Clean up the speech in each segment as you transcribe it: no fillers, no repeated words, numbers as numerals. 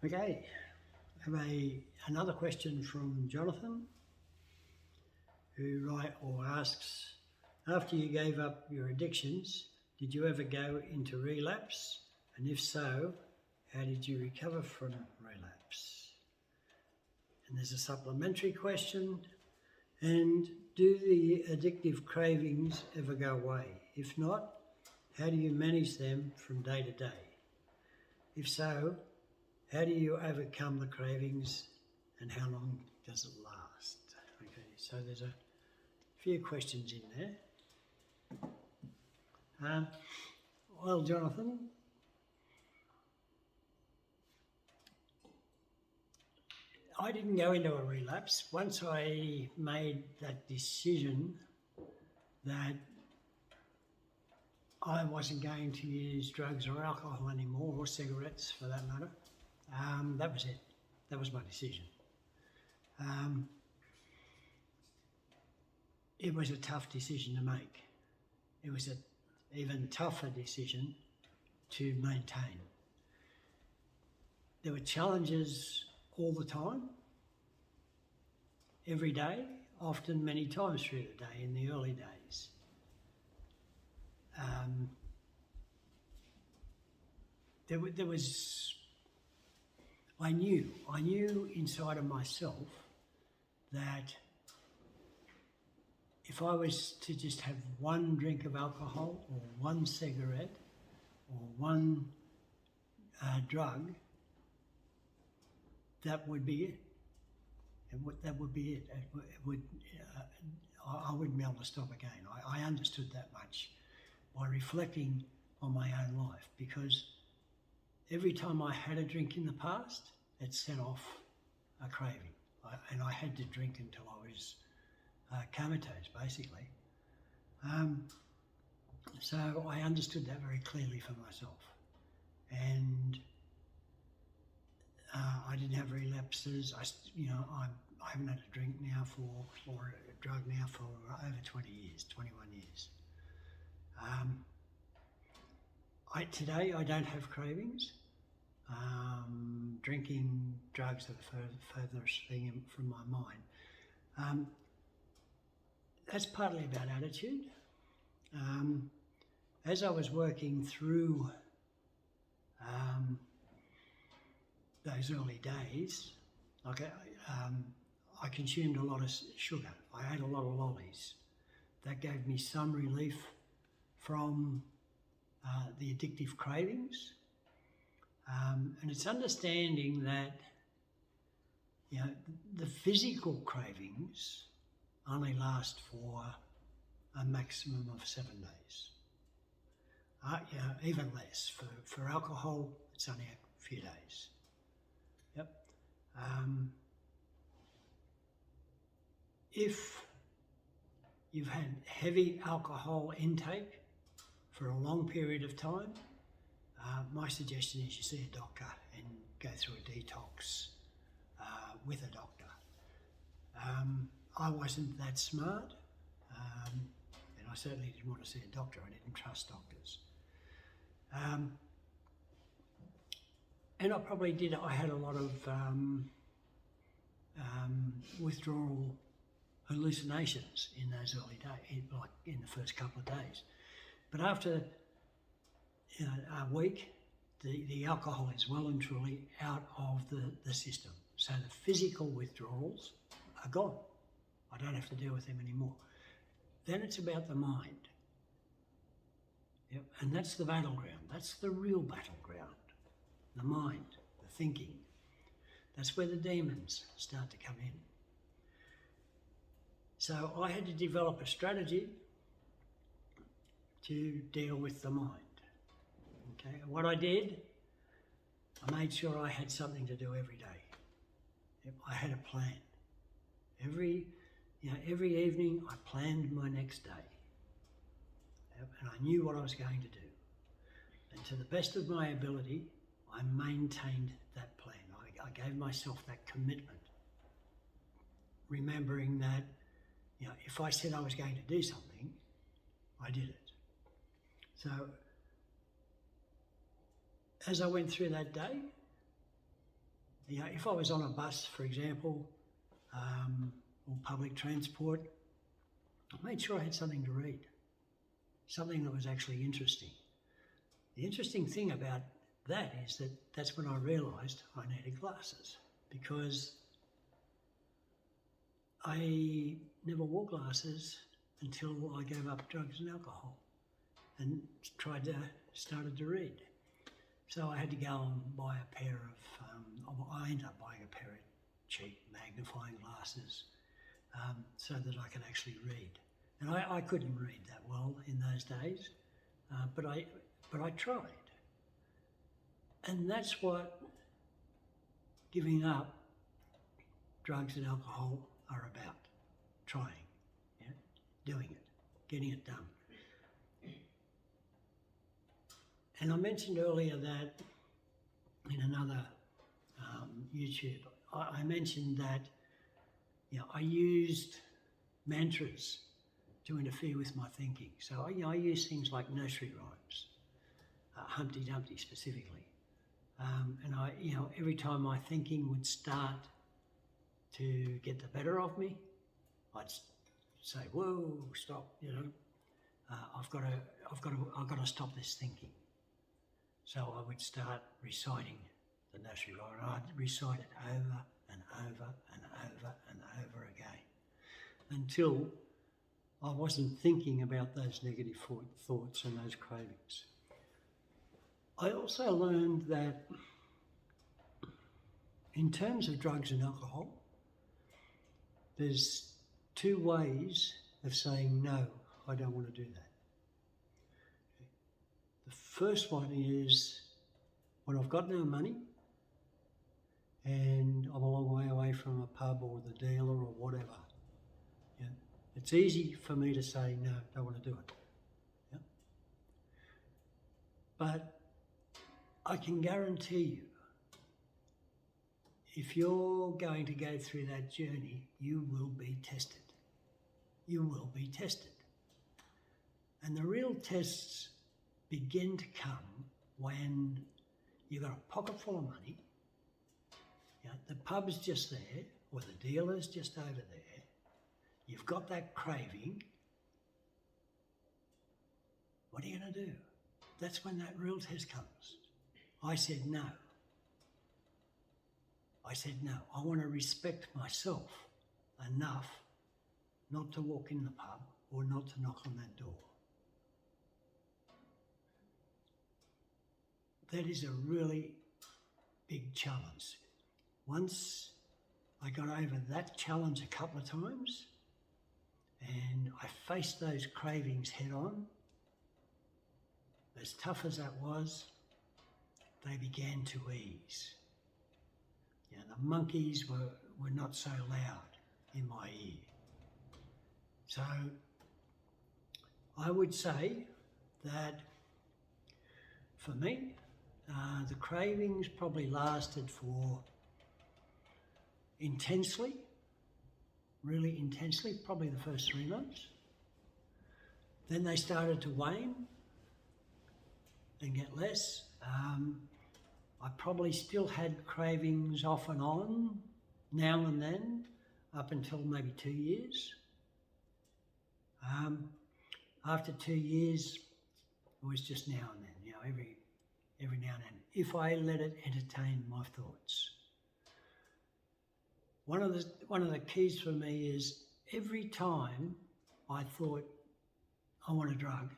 Okay, I have another question from Jonathan, who asks, after you gave up your addictions, did you ever go into relapse? And if so, how did you recover from relapse? And there's a supplementary question, and do the addictive cravings ever go away? If not, how do you manage them from day to day? If so, how do you overcome the cravings and how long does it last? Okay, so there's a few questions in there. Well, Jonathan, I didn't go into a relapse. Once I made that decision that I wasn't going to use drugs or alcohol anymore, or cigarettes for that matter, that was it. That was my decision. It was a tough decision to make. It was an even tougher decision to maintain. There were challenges all the time, every day, often many times through the day in the early days. There was, I knew inside of myself that if I was to just have one drink of alcohol or one cigarette or one drug, that would be it. That would be it. I wouldn't be able to stop again. I understood that much by reflecting on my own life, because every time I had a drink in the past, it set off a craving. And I had to drink until I was comatose, basically. So I understood that very clearly for myself. And I didn't have relapses. I haven't had a drink now or a drug now for over 20 years, 21 years. Today I don't have cravings. Drinking drugs are the furthest thing from my mind. That's partly about attitude. As I was working through those early days, I consumed a lot of sugar. I ate a lot of lollies. That gave me some relief from the addictive cravings. And it's understanding that, the physical cravings only last for a maximum of 7 days. Even less. For alcohol, it's only a few days. Yep. If you've had heavy alcohol intake for a long period of time, my suggestion is you see a doctor and go through a detox with a doctor. I wasn't that smart, and I certainly didn't want to see a doctor. I didn't trust doctors. And I probably did. I had a lot of withdrawal hallucinations in those early days, like in the first couple of days. But after a week, the alcohol is well and truly out of the system. So the physical withdrawals are gone. I don't have to deal with them anymore. Then it's about the mind. Yep. And that's the battleground. That's the real battleground. The mind, the thinking. That's where the demons start to come in. So I had to develop a strategy to deal with the mind. Okay, what I did, I made sure I had something to do every day. Yep, I had a plan. Every evening I planned my next day. Yep, and I knew what I was going to do. And to the best of my ability, I maintained that plan. I gave myself that commitment, remembering that, if I said I was going to do something, I did it. So as I went through that day, if I was on a bus, for example, or public transport, I made sure I had something to read, something that was actually interesting. The interesting thing about that is that that's when I realised I needed glasses, because I never wore glasses until I gave up drugs and alcohol and started to read. So I had to go and buy a pair of, I ended up buying a pair of cheap magnifying glasses so that I could actually read. And I couldn't read that well in those days, but I tried. And that's what giving up drugs and alcohol are about, trying, doing it, getting it done. And I mentioned earlier that in another YouTube, I mentioned that I used mantras to interfere with my thinking. So I use things like nursery rhymes, Humpty Dumpty specifically, and every time my thinking would start to get the better of me, I'd say, "Whoa, stop! I've got to stop this thinking." So I would start reciting the nursery rhyme, and I'd recite it over and over and over and over again until I wasn't thinking about those negative thoughts and those cravings. I also learned that in terms of drugs and alcohol, there's two ways of saying, no, I don't want to do that. The first one is when I've got no money and I'm a long way away from a pub or the dealer or whatever. It's easy for me to say, no, don't want to do it. But I can guarantee you, if you're going to go through that journey, you will be tested. You will be tested. And the real tests begin to come when you've got a pocket full of money, the pub's just there, or the dealer's just over there, you've got that craving. What are you going to do? That's when that real test comes. I said no. I want to respect myself enough not to walk in the pub or not to knock on that door. That is a really big challenge. Once I got over that challenge a couple of times and I faced those cravings head on, as tough as that was, they began to ease. The monkeys were not so loud in my ear. So I would say that for me, the cravings probably lasted for really intensely, probably the first 3 months. Then they started to wane and get less. I probably still had cravings off and on, now and then, up until maybe 2 years. After 2 years, it was just now and then, every now and then, if I let it entertain my thoughts. One of the keys for me is every time I thought I want a drug,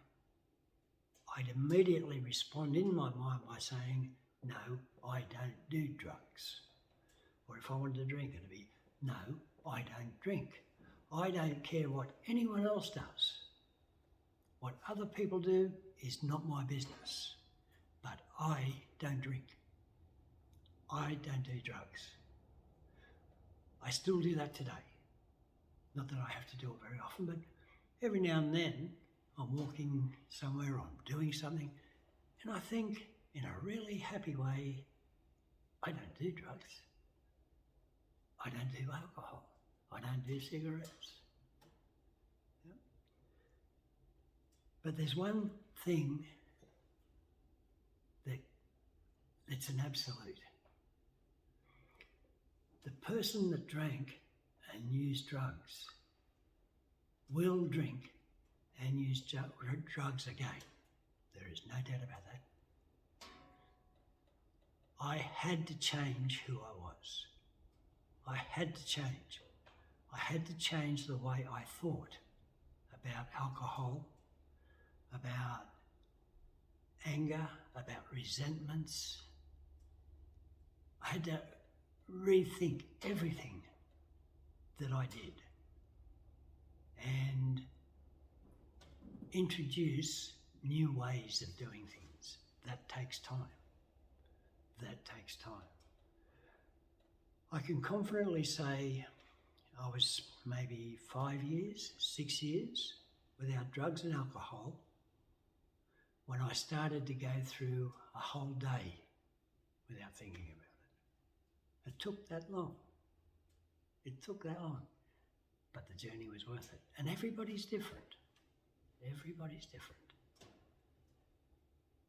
I'd immediately respond in my mind by saying, no, I don't do drugs. Or if I wanted to drink, it'd be, no, I don't drink. I don't care what anyone else does. What other people do is not my business. But I don't drink. I don't do drugs. I still do that today. Not that I have to do it very often, but every now and then I'm walking somewhere, I'm doing something, and I think in a really happy way, I don't do drugs. I don't do alcohol. I don't do cigarettes. But there's one thing that's an absolute. person that drank and used drugs will drink and use drugs again. There is no doubt about that. I had to change who I was. I had to change. I had to change the way I thought about alcohol, about anger, about resentments. I had to rethink everything that I did and introduce new ways of doing things. That takes time. That takes time. I can confidently say I was maybe 5 years, 6 years without drugs and alcohol when I started to go through a whole day without thinking about it. It took that long. It took that long. But the journey was worth it. And everybody's different. Everybody's different.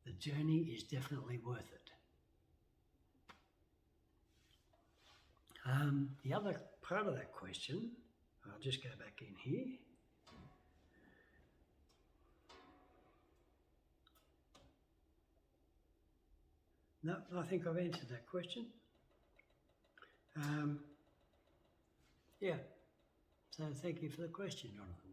The journey is definitely worth it. The other part of that question, I'll just go back in here. No, I think I've answered that question. Yeah, so thank you for the question, Jonathan.